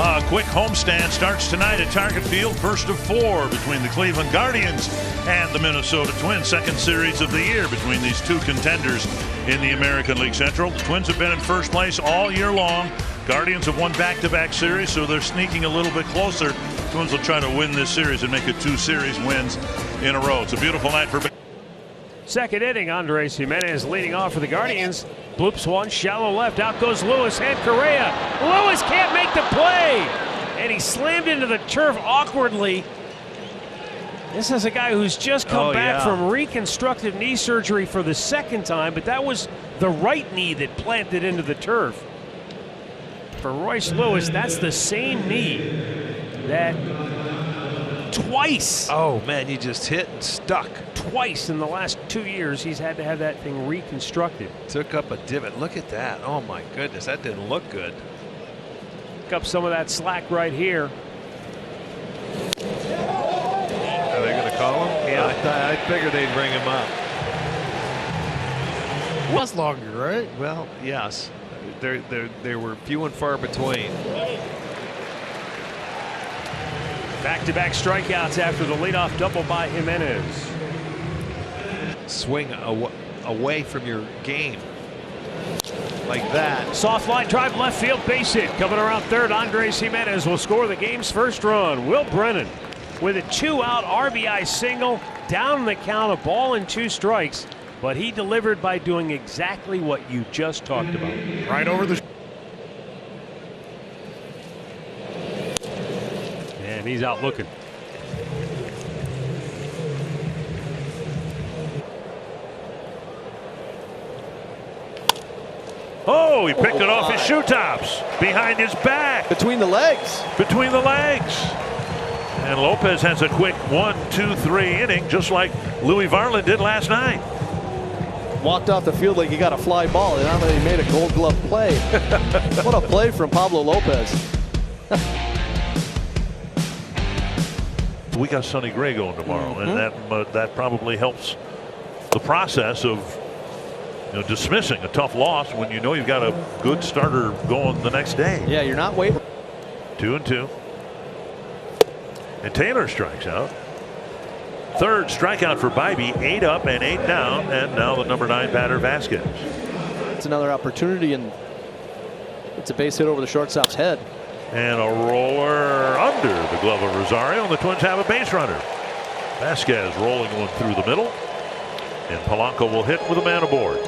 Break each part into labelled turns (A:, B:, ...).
A: A quick homestand starts tonight at Target Field. First of 4 between the Cleveland Guardians and the Minnesota Twins. Second series of the year between these two contenders in the American League Central. The Twins have been in first place all year long. Guardians have won back-to-back series, so they're sneaking a little bit closer. Twins will try to win this series and make it 2 series wins in a row. It's a beautiful night for.
B: Second inning, Andres Gimenez leading off for the Guardians. Bloops one, shallow left, out goes Lewis and Correa. Lewis can't make the play, and he slammed into the turf awkwardly. This is a guy who's just come back from reconstructive knee surgery for the second time, but that was the right knee that planted into the turf. For Royce Lewis, that's the same knee that twice.
C: Oh man, you just hit and stuck.
B: Twice in the last 2 years, he's had to have that thing reconstructed.
C: Took up a divot. Look at that. Oh my goodness, that didn't look good.
B: Pick up some of that slack right here.
C: Are they going to call him?
B: Yeah.
C: I figured they'd bring him up.
D: Was longer, right?
C: Well, yes. They were few and far between.
B: Back-to-back strikeouts after the leadoff double by Gimenez.
C: Swing away from your game like that.
B: Soft line drive left field, base hit. Coming around third, Andres Gimenez will score the game's first run. Will Brennan with a 2-out RBI single, down the count, a ball and 2 strikes. But he delivered by doing exactly what you just talked about.
D: Right over the.
B: And he's out looking.
A: Oh, he picked it off his shoe tops, behind his back.
D: Between the legs.
A: Between the legs. And Lopez has a quick 1-2-3 inning, just like Louis Varland did last night.
D: Walked off the field like he got a fly ball, and he made a Gold Glove play. What a play from Pablo Lopez.
A: We got Sonny Gray going tomorrow, and that probably helps the process of dismissing a tough loss when you know you've got a good starter going the next day.
D: Yeah, you're not waiting.
A: 2-2. And Taylor strikes out. Third strikeout for Bybee, 8 up and 8 down, and now the number 9 batter Vasquez.
D: It's another opportunity, and it's a base hit over the shortstop's head.
A: And a roller under the glove of Rosario, and the Twins have a base runner. Vasquez rolling one through the middle, and Polanco will hit with a man aboard.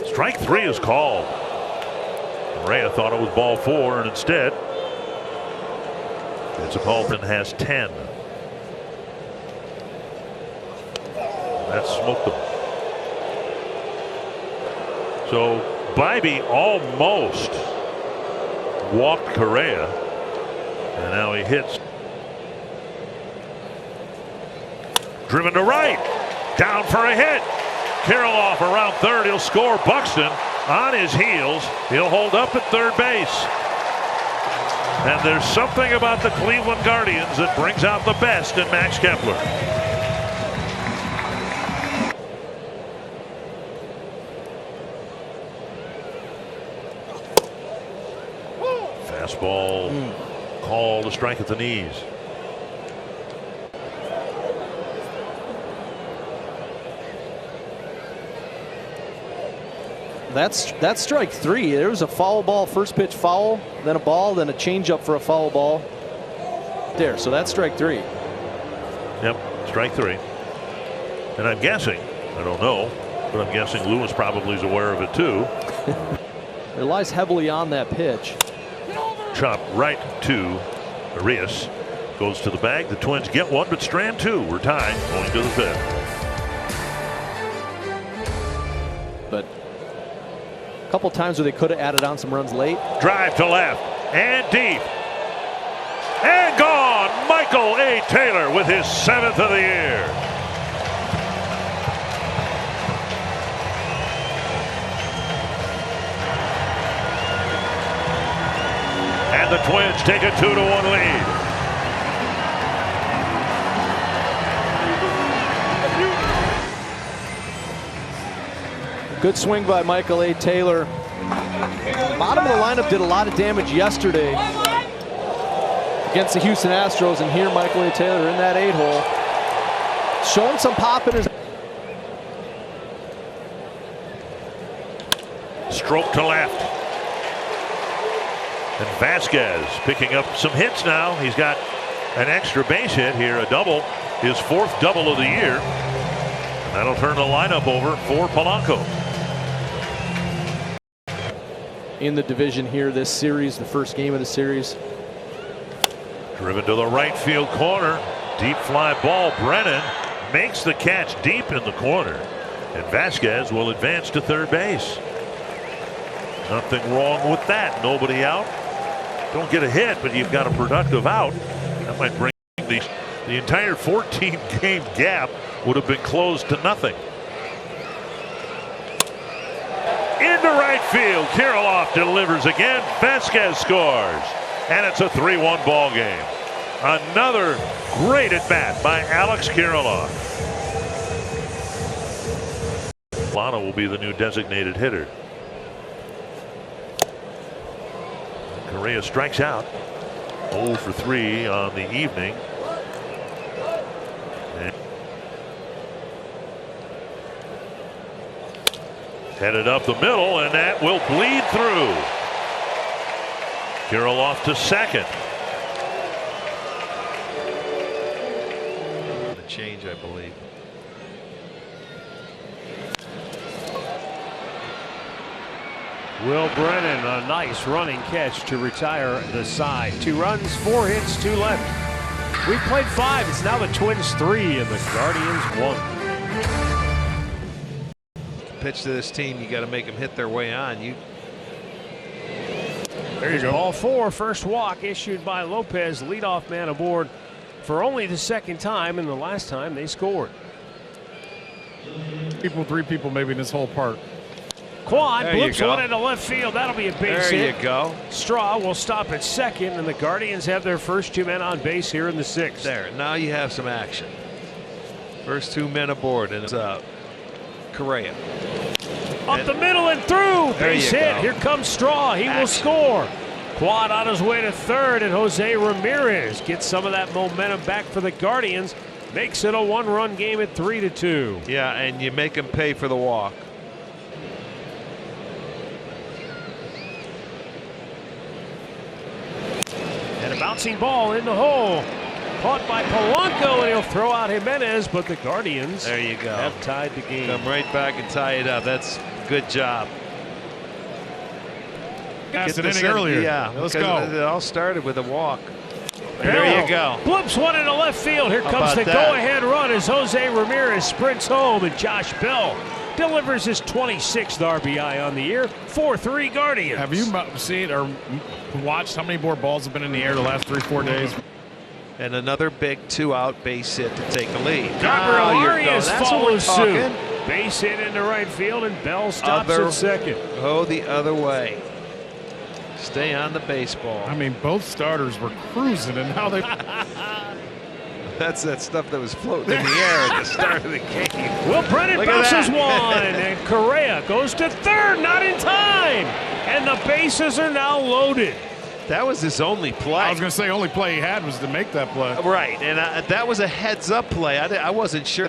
A: Strike 3 is called. Correa thought it was ball 4, and instead Fitzpatrick has 10. That smoked them. So Bybee almost walked Correa, and now he hits. Driven to right, down for a hit. Kirilloff around third. He'll score. Buxton on his heels. He'll hold up at third base. And there's something about the Cleveland Guardians that brings out the best in Max Kepler. Fastball called a strike at the knees.
D: That's strike 3. There was a foul ball, first pitch foul, then a ball, then a changeup for a foul ball. There, so that's strike 3.
A: Yep, strike 3. And I'm guessing, I don't know, but I'm guessing Lewis probably is aware of it too.
D: Relies heavily on that pitch.
A: Chop right to Arias. Goes to the bag. The Twins get one, but strand 2. We're tied going to the 5th.
D: But a couple times where they could have added on some runs late.
A: Drive to left and deep and gone. Michael A. Taylor with his 7th of the year. And the Twins take a 2-1 lead.
D: Good swing by Michael A. Taylor. Bottom of the lineup did a lot of damage yesterday against the Houston Astros, and here Michael A. Taylor in that 8-hole. Showing some pop in his...
A: Stroke to left. And Vasquez picking up some hits now. He's got an extra base hit here, a double, his 4th double of the year. And that'll turn the lineup over for Polanco.
D: In the division here this series, the first game of the series.
A: Driven to the right field corner. Deep fly ball. Brennan makes the catch deep in the corner. And Vasquez will advance to third base. Nothing wrong with that. Nobody out. Don't get a hit, but you've got a productive out. That might bring the entire 14-game gap would have been closed to nothing. Into right field. Kirilloff delivers again. Vasquez scores. And it's a 3-1 ball game. Another great at bat by Alex Kirilloff. Lana will be the new designated hitter. Correa strikes out. 0 for 3 on the evening. And headed up the middle, and that will bleed through. Kirilloff to second.
C: The change, I believe.
B: Will Brennan, a nice running catch to retire the side. 2 runs, 4 hits, 2 left. We played 5. It's now the Twins 3 and the Guardians 1.
C: Pitch to this team, you got to make them hit their way on.
B: There you go. Ball 4, first walk issued by Lopez, leadoff man aboard for only the 2nd time, and the last time they scored.
E: 3 people maybe in this whole park.
B: Quad blips one into left field. That'll be a base hit.
C: There you go.
B: Straw will stop at second, and the Guardians have their first 2 men on base here in the 6th.
C: There, now you have some action. First 2 men aboard, and it's Correa.
B: Up the middle and through. Base hit.
C: Go.
B: Here comes Straw. He will score. Quad on his way to third, and Jose Ramirez gets some of that momentum back for the Guardians. Makes it a 1-run game at 3-2.
C: Yeah, and you make him pay for the walk.
B: And a bouncing ball in the hole. Caught by Polanco, and he'll throw out Jimenez, but the Guardians
C: there you go.
B: Have tied the game.
C: Come right back and tie it up. That's good job.
E: That's an inning earlier.
C: Yeah,
E: let's go.
C: It all started with a walk.
B: Bell
C: there you go.
B: Blips one into left field. Here comes the go-ahead run as Jose Ramirez sprints home, and Josh Bell delivers his 26th RBI on the year. 4-3 Guardians.
E: Have you seen or watched how many more balls have been in the air the last 3-4 days?
C: And another big 2-out base hit to take the lead.
B: Gabriel Arias follows suit. Base hit into right field, and Bell stops at second.
C: Oh, the other way. Stay on the baseball.
E: I mean, both starters were cruising, and now they.
C: That's that stuff that was floating in the air at the start of the game.
B: Will Brennan bounces one, and Correa goes to third, not in time. And the bases are now loaded.
C: That was his only play.
E: I was going to say, only play he had was to make that play.
C: Right, and that was a heads-up play. I wasn't sure.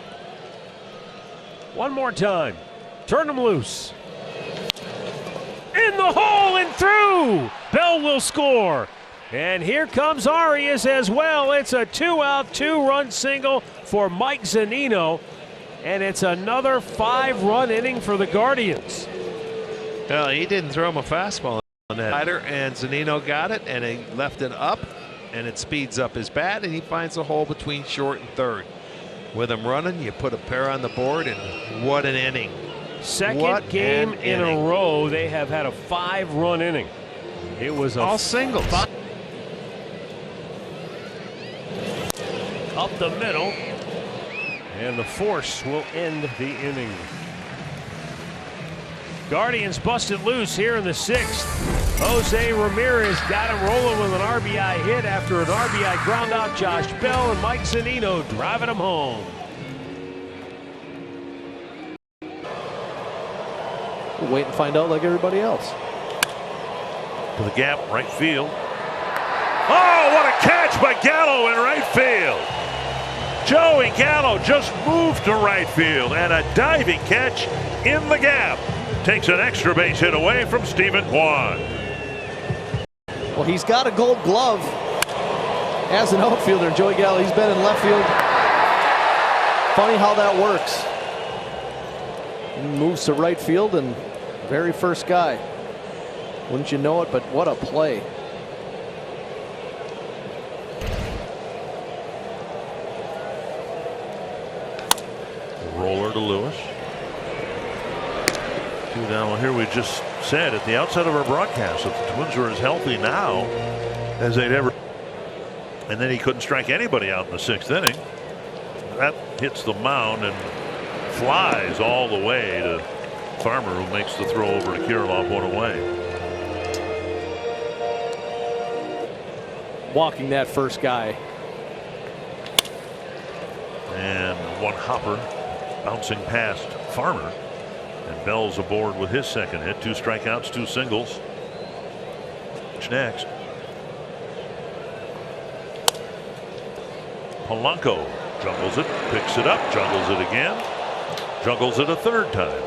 B: One more time. Turn him loose. In the hole and through. Bell will score. And here comes Arias as well. It's a 2-out, 2-run single for Mike Zunino. And it's another 5-run inning for the Guardians.
C: Well, he didn't throw him a fastball on that slider, and Zunino got it, and he left it up, and it speeds up his bat, and he finds a hole between short and third. With him running, you put a pair on the board, and what an inning.
B: Second game in a row they have had a 5-run inning. It was
C: all singles.
B: Up the middle, and the force will end the inning. Guardians busted loose here in the 6th. Jose Ramirez got him rolling with an RBI hit after an RBI ground out. Josh Bell and Mike Zunino driving him home.
D: We'll wait and find out like everybody else.
A: To the gap, right field. Oh, what a catch by Gallo in right field. Joey Gallo just moved to right field, and a diving catch in the gap takes an extra base hit away from Stephen Kwan.
D: Well, he's got a gold glove as an outfielder. Joey Gallo, he's been in left field. Funny how that works. He moves to right field and very first guy. Wouldn't you know it, but what a play.
A: Roller to Lewis. 2 down. Well, here we just said at the outset of our broadcast that the Twins are as healthy now as they'd ever. And then he couldn't strike anybody out in the 6th inning. That hits the mound and flies all the way to Farmer, who makes the throw over to Kirilloff, 1 away.
D: Walking that first guy.
A: And one hopper bouncing past Farmer. And Bell's aboard with his second hit. 2 strikeouts, 2 singles. What's next? Polanco jungles it, picks it up, jungles it again, jungles it a 3rd time.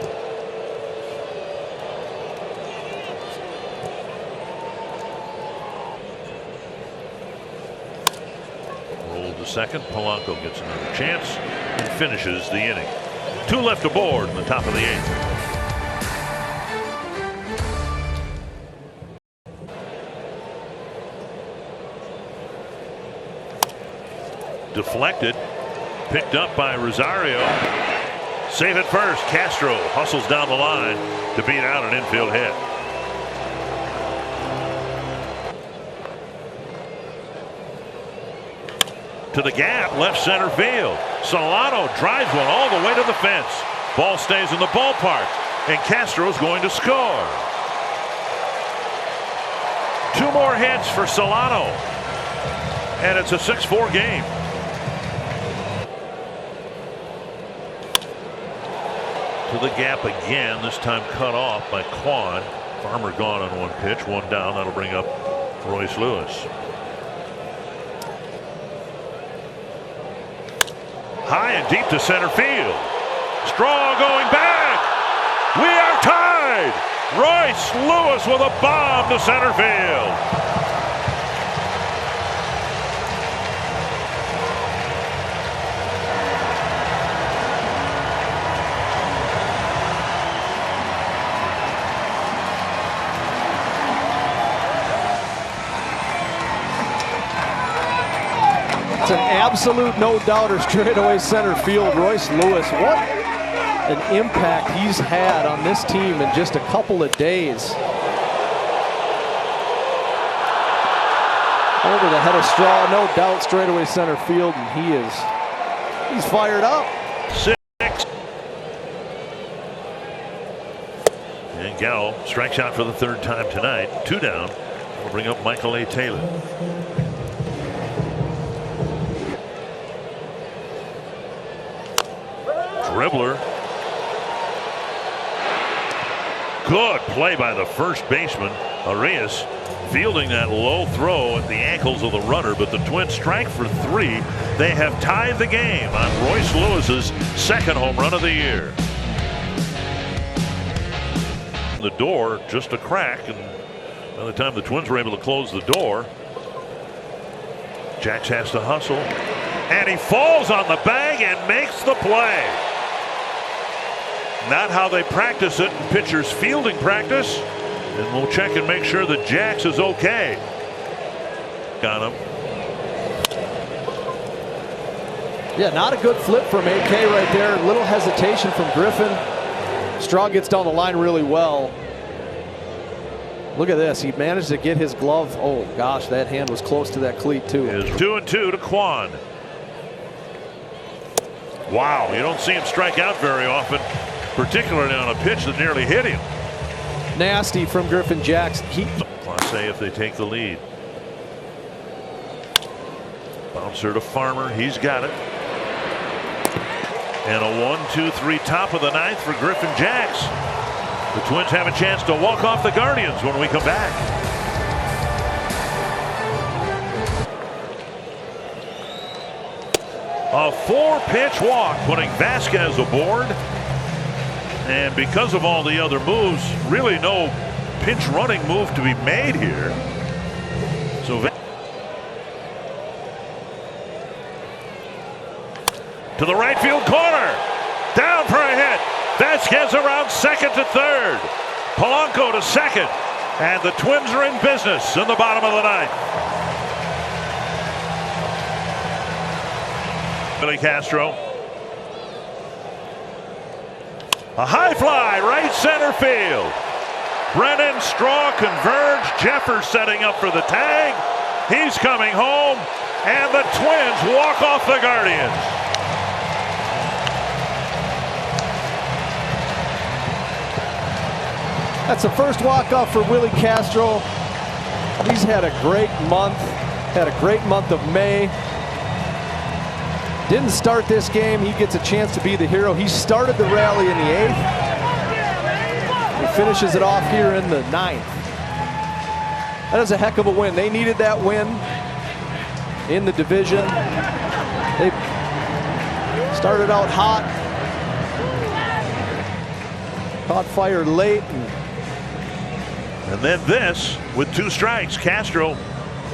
A: Rolled to second. Polanco gets another chance and finishes the inning. 2 left aboard in the top of the 8th. Deflected, picked up by Rosario. Save it first. Castro hustles down the line to beat out an infield hit. To the gap, left center field. Solano drives one all the way to the fence. Ball stays in the ballpark, and Castro's going to score. 2 more hits for Solano, and it's a 6-4 game. To the gap again, this time cut off by Kwan. Farmer gone on 1 pitch, 1 down. That'll bring up Royce Lewis. High and deep to center field. Straw going back. We are tied. Royce Lewis with a bomb to center field.
D: It's an absolute no-doubter straightaway center field. Royce Lewis, what an impact he's had on this team in just a couple of days. Over the head of Straw, no doubt, straightaway center field, and he's fired up.
A: 6. And Gallo strikes out for the 3rd time tonight. 2 down. We'll bring up Michael A. Taylor. Dribbler. Good play by the first baseman, Arias, fielding that low throw at the ankles of the runner, but the Twins strike for 3. They have tied the game on Royce Lewis's 2nd home run of the year. The door, just a crack, and by the time the Twins were able to close the door, Jax has to hustle, and he falls on the bag and makes the play. Not how they practice it in pitchers fielding practice. And we'll check and make sure that Jax is okay. Got him.
D: Yeah, not a good flip from AK right there. Little hesitation from Griffin. Straw gets down the line really well. Look at this. He managed to get his glove. Oh, gosh, that hand was close to that cleat, too.
A: 2-2 to Kwan. Wow, you don't see him strike out very often, particularly on a pitch that nearly hit him.
D: Nasty from Griffin Jax.
A: Class A if they take the lead. Bouncer to Farmer. He's got it. And a 1-2-3 top of the 9th for Griffin Jax. The Twins have a chance to walk off the Guardians when we come back. A 4-pitch walk, putting Vasquez aboard. And because of all the other moves, really no pinch running move to be made here. So to the right field corner. Down for a hit. Vasquez around second to third. Polanco to second. And the Twins are in business in the bottom of the ninth. Billy Castro. A high fly, right center field. Brennan, Straw converge. Jeffers setting up for the tag. He's coming home. And the Twins walk off the Guardians.
D: That's the first walk-off for Willie Castro. He's had a great month of May. Didn't start this game. He gets a chance to be the hero. He started the rally in the 8th. He finishes it off here in the 9th. That is a heck of a win. They needed that win in the division. They started out hot. Caught fire late.
A: And then this with 2 strikes. Castro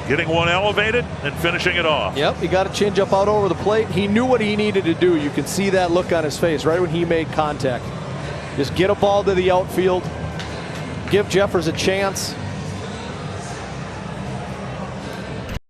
A: getting one elevated and finishing it off.
D: Yep, he got a changeup out over the plate. He knew what he needed to do. You can see that look on his face right when he made contact. Just get a ball to the outfield. Give Jeffers a chance.